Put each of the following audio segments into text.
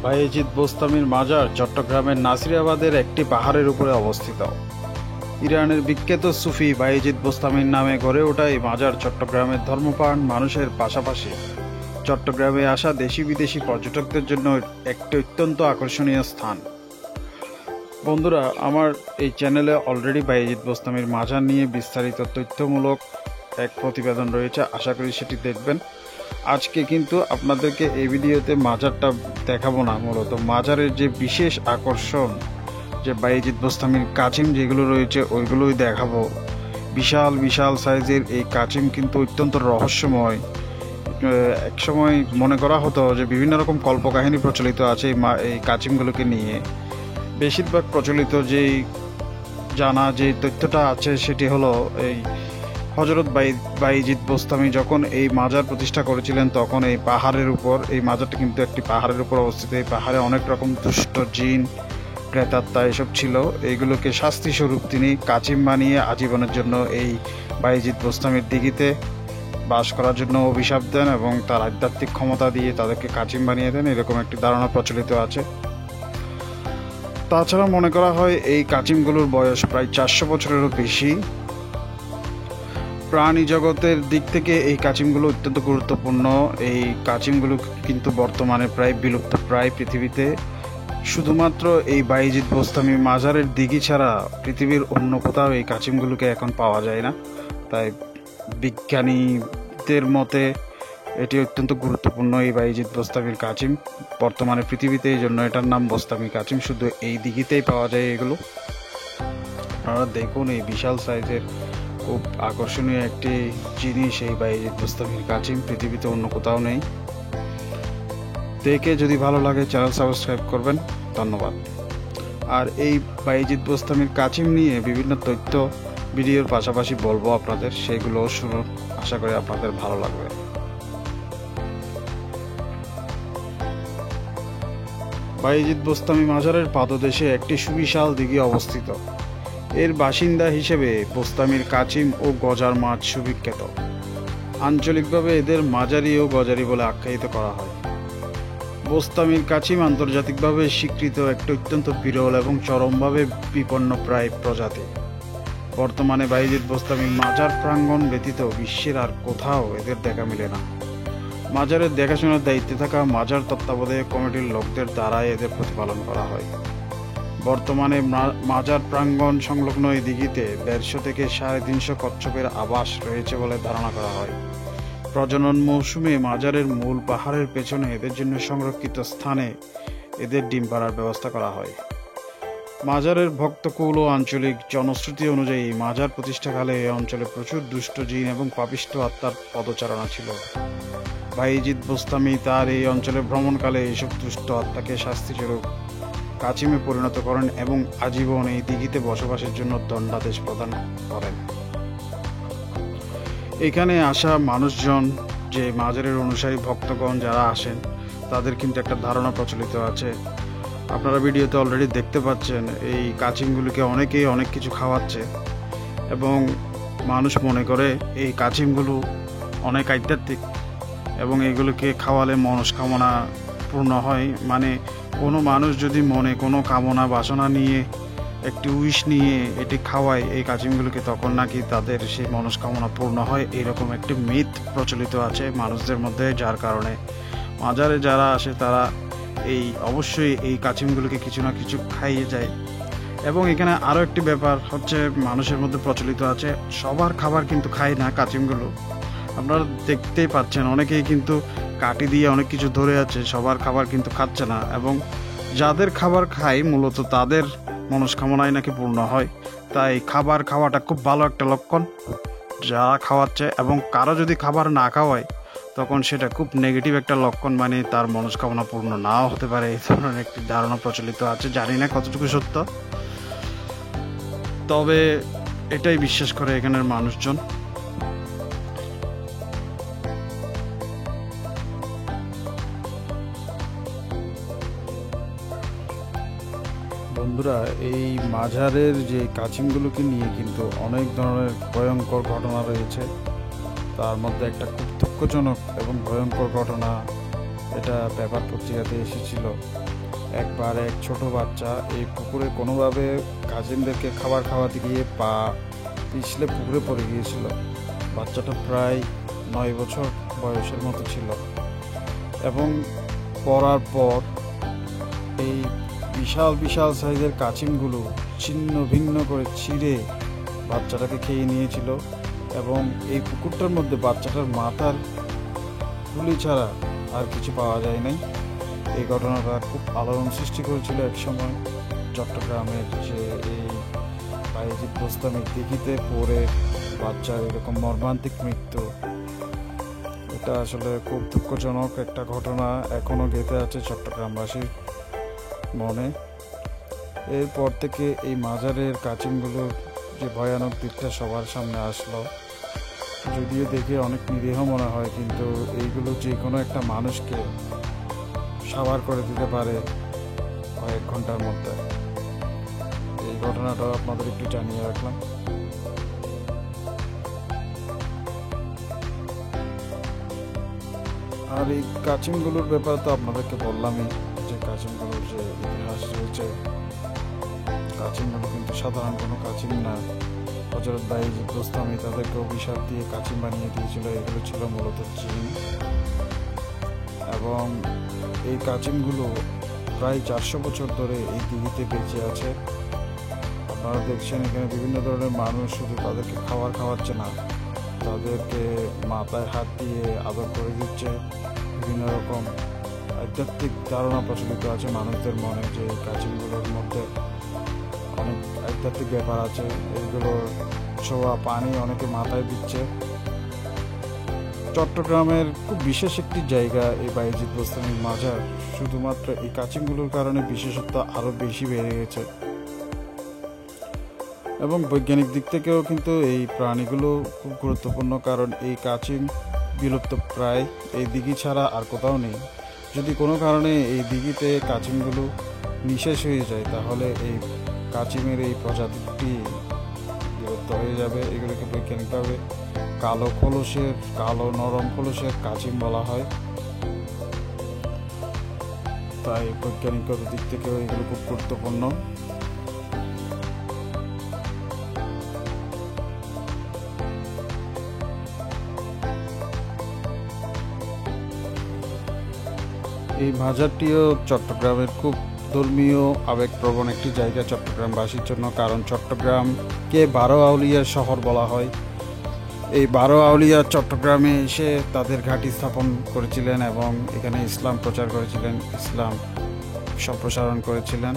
বায়েজিদ বোস্তামির মাজার চট্টগ্রামের নাসিরাবাদের একটি পাহাড়ের উপরে অবস্থিত। ইরানের বিখ্যাত সুফি বায়েজিদ বোস্তামির নামে গড়ে ওঠা এই মাজার চট্টগ্রামের ধর্মপ্রাণ মানুষের পাশাপাশি চট্টগ্রামে আসা দেশি বিদেশি পর্যটকদের জন্য একটি অত্যন্ত আকর্ষণীয় স্থান। বন্ধুরা, আমার এই চ্যানেলে অলরেডি বায়েজিদ বোস্তামির মাজার নিয়ে বিস্তারিত তথ্যমূলক এক প্রতিবেদন রয়েছে, আশা করি সেটি দেখবেন। আজকে কিন্তু আপনাদেরকে এই ভিডিওতে মাজারটা দেখাবো না, মূলত মাজারের যে বিশেষ আকর্ষণ, যে বায়েজিদ বোস্তামির কাচিম যেগুলো রয়েছে ওইগুলোই দেখাবো। বিশাল বিশাল সাইজের এই কাচিম কিন্তু অত্যন্ত রহস্যময়। একসময় মনে করা হতো যে বিভিন্ন রকম কল্পকাহিনী প্রচলিত আছে এই কাচিমগুলোকে নিয়ে। বেশিরভাগ প্রচলিত যেই জানা যে তথ্যটা আছে সেটি হলো এই হযরত বায়েজিদ বোস্তামি যখন এই মাজার প্রতিষ্ঠা করেছিলেন তখন এই পাহাড়ের উপর, এই মাজারটা কিন্তু একটি পাহাড়ের উপর অবস্থিত। এই পাহাড়ে অনেক রকম দুষ্ট জিন, প্রেতাত্মা এসব ছিল। এইগুলোকে শাস্তি স্বরূপ তিনি কাচিম বানিয়ে আজীবনের জন্য এই বায়েজিদ বোস্তামির দিঘিতে বাস করার জন্য অভিশাপ দেন এবং তার আধ্যাত্মিক ক্ষমতা দিয়ে তাদেরকে কাচিম বানিয়ে দেন, এরকম একটি ধারণা প্রচলিত আছে। তাছাড়া মনে করা হয় এই কাচিমগুলোর বয়স প্রায় 400 বছরেরও বেশি। প্রাণী জগতের দিক থেকে এই কাচিমগুলো অত্যন্ত গুরুত্বপূর্ণ। এই কাচিমগুলো কিন্তু বর্তমানে প্রায় বিলুপ্ত প্রায় পৃথিবীতে। শুধুমাত্র এই বায়েজিদ বোস্তামি মাজারের দিঘি ছাড়া পৃথিবীর অন্য কোথাও এই কাচিমগুলোকে এখন পাওয়া যায় না। তাই বিজ্ঞানীদের মতে এটি অত্যন্ত গুরুত্বপূর্ণ এই বায়েজিদ বোস্তামির কাচিম বর্তমানে পৃথিবীতে, এই জন্য এটার নাম বোস্তামি কাচিম। শুধু এই দিঘিতেই পাওয়া যায় এগুলো। আপনারা দেখুন, এই বিশাল সাইজের খুব আকর্ষণীয় একটি জিনিস এই বায়েজিদ বোস্তামির কাচিম, পৃথিবীতে অন্য কোথাও নেই। দেখে যদি ভালো লাগে চ্যানেল সাবস্ক্রাইব করবেন, ধন্যবাদ। আর এই বায়েজিদ বোস্তামির কাচিম নিয়ে বিভিন্ন তথ্য ভিডিওর পাশাপাশি বলবো আপনাদের, সেগুলোও শুনুন, আশা করি আপনাদের ভালো লাগবে। বায়েজিদ বোস্তামি মাজারের পাদদেশে একটি সুবিশাল দিঘি অবস্থিত। এর বাসিন্দা হিসেবে বোস্তামির কাচিম ও গজার মাছ সুবিখ্যাত। আঞ্চলিকভাবে এদের মাজারি ও গজারি বলে আখ্যায়িত করা হয়। বোস্তামির কাচিম আন্তর্জাতিকভাবে স্বীকৃত একটি অত্যন্ত বিরল এবং চরমভাবে বিপন্নপ্রায় প্রজাতি। বর্তমানে বায়েজিদ বোস্তামির মাজার প্রাঙ্গণ ব্যতীত বিশ্বের আর কোথাও এদের দেখা মেলে না। মাজারের দেখাশোনার দায়িত্বে থাকা মাজার তত্ত্বাবধায়ক কমিটির লোকদের দ্বারাই এদের প্রতিপালন করা হয়। বর্তমানে মাজার প্রাঙ্গণ সংলগ্ন এই দিঘিতে 150 থেকে 350 কচ্ছপের আবাস রয়েছে বলে ধারণা করা হয়। প্রজনন মৌসুমে মাজারের মূল পাহাড়ের পেছনে এদের জন্য সংরক্ষিত স্থানে এদের ডিম পাড়ার ব্যবস্থা করা হয়। মাজারের ভক্তকুল ও আঞ্চলিক জনশ্রুতি অনুযায়ী মাজার প্রতিষ্ঠাকালে এই অঞ্চলে প্রচুর দুষ্ট জিন এবং পাপিষ্ঠ আত্মার পদচারণা ছিল। বায়েজিদ বোস্তামি তার এই অঞ্চলে ভ্রমণকালে এইসব দুষ্ট আত্মাকে শাস্তিস্বরূপ কাচিমে পরিণত করেন এবং আজীবন এই দিঘিতে বসবাসের জন্য দণ্ডাদেশ প্রদান করেন। এখানে আসা মানুষজন, যে মাজারের অনুসারী ভক্তগণ যারা আসেন, তাদের কিন্তু একটা ধারণা প্রচলিত আছে। আপনারা ভিডিওতে অলরেডি দেখতে পাচ্ছেন এই কাচিমগুলিকে অনেকেই অনেক কিছু খাওয়াচ্ছে এবং মানুষ মনে করে এই কাচিমগুলো অনেক আধ্যাত্মিক এবং এগুলোকে খাওয়ালে মনস্কামনা পূর্ণ হয়। মানে কোনো মানুষ যদি মনে কোনো কামনা বাসনা নিয়ে একটি উইশ নিয়ে এটি খাওয়ায় এই কাচিমগুলোকে, তখন নাকি তাদের সেই মনস্কামনা পূর্ণ হয়, এরকম একটি মিথ প্রচলিত আছে মানুষদের মধ্যে। যার কারণে মাজারে যারা আসে তারা অবশ্যই এই কাচিমগুলোকে কিছু না কিছু খাইয়ে যায়। এবং এখানে আরও একটি ব্যাপার হচ্ছে, মানুষের মধ্যে প্রচলিত আছে সবার খাবার কিন্তু খায় না কাচিমগুলো। আপনারা দেখতেই পাচ্ছেন অনেকেই কিন্তু কাটি দিয়ে অনেক কিছু ধরে আছে, সবার খাবার কিন্তু খাচ্ছে না। এবং যাদের খাবার খায় মূলত তাদের মনস্কামনাই নাকি পূর্ণ হয়। তাই খাবার খাওয়াটা খুব ভালো একটা লক্ষণ যারা খাওয়াচ্ছে, এবং কারো যদি খাবার না খাওয়ায় তখন সেটা খুব নেগেটিভ একটা লক্ষণ, মানে তার মনস্কামনা পূর্ণ নাও হতে পারে। এই ধরনের একটি ধারণা প্রচলিত আছে, জানি না কতটুকু সত্য, তবে এটাই বিশ্বাস করে এখানের মানুষজন। বন্ধুরা, এই মাজারের যে কাচিমগুলোকে নিয়ে কিন্তু অনেক ধরনের ভয়ঙ্কর ঘটনা রয়েছে। তার মধ্যে একটা খুব দুঃখজনক এবং ভয়ঙ্কর ঘটনা, এটা পেপার পত্রিকাতে এসেছিল। একবার এক ছোট বাচ্চা এই পুকুরে কোনোভাবে কাজিনদেরকে খাবার খাওয়াতে গিয়ে পা পিছলে পুকুরে পড়ে গিয়েছিল। বাচ্চাটা প্রায় 9 বছর বয়সের মতো ছিল এবং পড়ার পর এই বিশাল বিশাল সাইজের কাছিমগুলো ছিন্ন ভিন্ন করে ছিঁড়ে বাচ্চাটাকে খেয়ে নিয়েছিল এবং এই পুকুরটার মধ্যে বাচ্চাটার মাথার গুলি ছাড়া আর কিছু পাওয়া যায় নাই। এই ঘটনাটা খুব আলোড়ন সৃষ্টি করেছিল একসময় চট্টগ্রামের, যে এই বায়েজিদ বোস্তামির দিঘিতে পড়ে বাচ্চার এরকম মর্মান্তিক মৃত্যু। এটা আসলে খুব দুঃখজনক একটা ঘটনা, এখনও গেঁথে আছে চট্টগ্রামবাসীর মনে। এরপর থেকে এই মাজারের কাচিমগুলোর যে ভয়ানক দিকটা সবার সামনে আসলো, যদিও দেখে অনেক নিরীহ মনে হয়, কিন্তু এইগুলো যে কোনো একটা মানুষকে সাবার করে দিতে পারে কয়েক ঘন্টার মধ্যে। এই ঘটনাটাও আপনাদের একটু জানিয়ে রাখলাম। আর এই কাচিমগুলোর ব্যাপারে তো আপনাদেরকে বললামই, যে কাচিমগুলোর যে ইতিহাস রয়েছে। কাচিমগুলো কিন্তু সাধারণ কোনো কাচিম না। হযরত বায়েজিদ বোস্তামি তাদেরকে অভিশাপ দিয়ে কাচিম বানিয়ে দিয়েছিল। এগুলো ছিল মূলত জিন এবং এই কাচিমগুলো প্রায় 400 বছর ধরে এই দিঘিতে বেঁচে আছে। আপনারা দেখছেন এখানে বিভিন্ন ধরনের মানুষ শুধু তাদেরকে খাবার খাওয়াচ্ছে না, তাদেরকে মাথায় হাত দিয়ে আদর করে দিচ্ছে। বিভিন্ন রকম আধ্যাত্মিক ধারণা প্রচলিত আছে মানুষদের মনে, যে কাচিমগুলোর মধ্যে অনেক আধ্যাত্মিক ব্যাপার আছে। এইগুলোর ছোঁয়া পানি অনেকে মাথায় দিচ্ছে। চট্টগ্রামের খুব বিশেষ একটি জায়গা এই বায়েজিদ বোস্তামির মাজার। শুধুমাত্র এই কাচিমগুলোর কারণে বিশেষত্ব আরও বেশি বেড়ে গেছে এবং বৈজ্ঞানিক দিক থেকেও কিন্তু এই প্রাণীগুলো খুব গুরুত্বপূর্ণ, কারণ এই কাচিম বিলুপ্ত প্রায়, এই দিঘি ছাড়া আর কোথাও নেই। যদি কোনো কারণে এই দিঘিতে কাচিমগুলো নিঃশেষ হয়ে যায়, তাহলে এই কাচিমের এই প্রজাতিটি বিলুপ্ত হয়ে যাবে। এগুলোকে বৈজ্ঞানিকভাবে কালো নরম খোলসের কাচিম বলা হয়। তাই বৈজ্ঞানিকগত দিক থেকেও এগুলো খুব গুরুত্বপূর্ণ। এই মাজারটিও চট্টগ্রামের খুব ধর্মীয় আবেগপ্রবণ একটি জায়গা চট্টগ্রামবাসীর জন্য, কারণ চট্টগ্রামকে 12 আউলিয়ার শহর বলা হয়। এই 12 আউলিয়া চট্টগ্রামে এসে তাদের ঘাঁটি স্থাপন করেছিলেন এবং এখানে ইসলাম প্রচার করেছিলেন, ইসলাম সম্প্রসারণ করেছিলেন।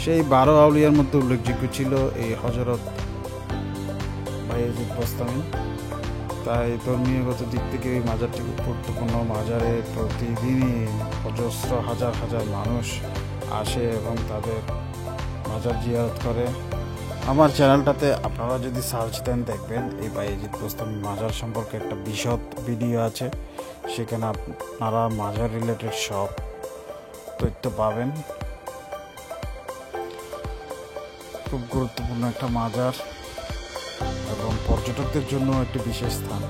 সেই 12 আউলিয়ার মধ্যে উল্লেখযোগ্য ছিল এই হযরত বায়েজিদ বোস্তামি। তাই ধর্মীয়গত দিক থেকে এই মাজারটি খুব গুরুত্বপূর্ণ। মাজারে প্রতিদিনই অজস্র হাজার হাজার মানুষ আসে এবং তাদের মাজার জিয়ারত করে। আমার চ্যানেলটাতে আপনারা যদি সার্চ দেন দেখবেন এই বায়েজিদ বোস্তামি মাজার সম্পর্কে একটা বিশদ ভিডিও আছে, সেখানে আপনারা মাজার রিলেটেড সব তথ্য পাবেন। খুব গুরুত্বপূর্ণ একটা মাজার এবং পর্যটকদের জন্য একটি বিশেষ স্থান।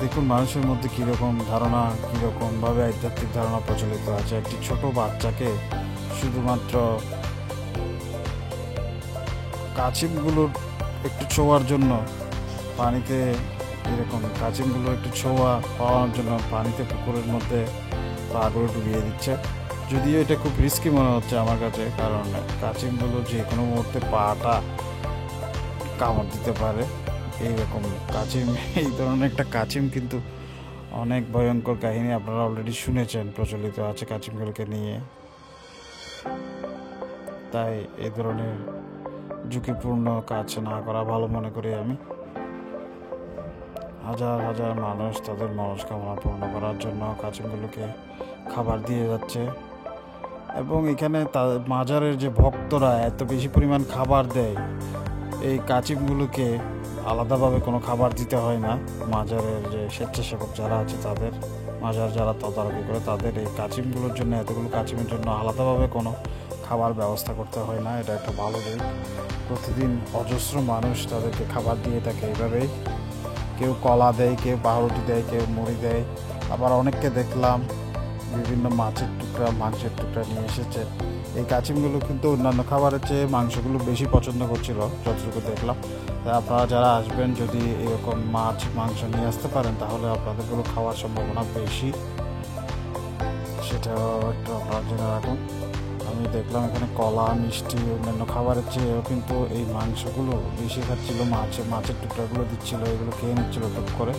দেখুন মানুষের মধ্যে কীরকম ধারণা, কীরকমভাবে আধ্যাত্মিক ধারণা প্রচলিত আছে। একটি ছোট বাচ্চাকে শুধুমাত্র কাচিমগুলোর একটু ছোঁয়ার জন্য পানিতে, এরকম কাচিমগুলো একটু ছোঁয়া পাওয়ার জন্য পানিতে পুকুরের মধ্যে পাগুলো ডুবিয়ে দিচ্ছে। যদিও এটা খুব রিস্কি মনে হচ্ছে আমার কাছে, কারণ কাচিমগুলো যে কোনো মুহূর্তে পাটা কামড় দিতে পারে। এইরকম কাচিম, এই ধরনের একটা কাচিম কিন্তু অনেক ভয়ঙ্কর কাহিনী আপনারা অলরেডি শুনেছেন, প্রচলিত আছে কাচিমগুলোকে নিয়ে। তাই এই ধরনের ঝুঁকিপূর্ণ কাজ না করা ভালো মনে করি আমি। হাজার হাজার মানুষ তাদের মনস্কামনা পূর্ণ করার জন্য কাচিমগুলোকে খাবার দিয়ে যাচ্ছে এবং এখানে মাজারের যে ভক্তরা এত বেশি পরিমাণ খাবার দেয়, এই কাচিমগুলোকে আলাদাভাবে কোনো খাবার দিতে হয় না। মাজারের যে স্বেচ্ছাসেবক যারা আছে, তাদের মাজার যারা তদারকি করে, তাদের এই কাচিমগুলোর জন্য, এতগুলো কাচিমের জন্য আলাদাভাবে কোনো খাবার ব্যবস্থা করতে হয় না। এটা একটা ভালো দিক। প্রতিদিন অজস্র মানুষ তাদেরকে খাবার দিয়ে থাকে এইভাবেই। কেউ কলা দেয়, কেউ পাউরুটি দেয়, কেউ মুড়ি দেয়। আবার অনেককে দেখলাম বিভিন্ন মাছের টুকরা মাংসের টুকরা নিয়ে এসেছে। এই কাছিমগুলো কিন্তু অন্যান্য খাবারের চেয়ে মাংসগুলো বেশি পছন্দ করছিল যতটুকু দেখলাম। তাই আপনারা যারা আসবেন যদি এরকম মাছ মাংস নিয়ে আসতে পারেন তাহলে আপনাদেরগুলো খাওয়ার সম্ভাবনা বেশি, সেটাও একটু আপনারা জেনে রাখুন। আমি দেখলাম এখানে কলা মিষ্টি অন্যান্য খাবারের চেয়েও কিন্তু এই মাংসগুলো বেশি খাচ্ছিল, মাছের টুকরাগুলো দিচ্ছিল, এগুলো খেয়ে নিচ্ছিল টুক করে।